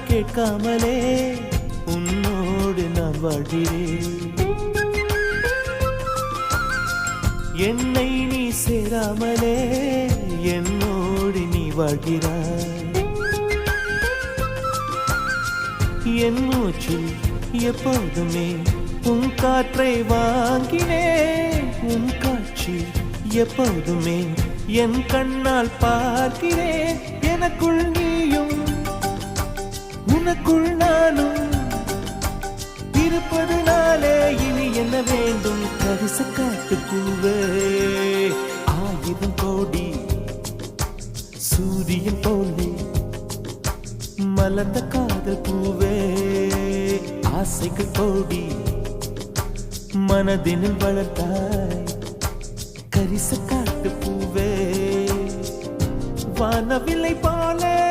கேட்காமலே உன்னோடு நான் வாழ்கிறேன். என்னை நீ சேராமலே என்னோடு நீ வாழ்கிறாய். என் மூச்சில் எப்போதுமே உன் காற்றை வாங்கினேன். உன் காட்சி எப்போதுமே என் கண்ணால் பார்க்கிறேன். எனக்குள் நீயும் உனக்குள் நானும் இருப்பதுனாலே இனி என்ன வேண்டும்? கரிச காட்டு பூவே, 1000 கோடி சூரியன் போலே மலர்ந்த காதல் பூவே, ஆசைகள் கோடி மனதினில் வளர்த்தாய். கரிச காட்டு பூவே, வானவில்லை போல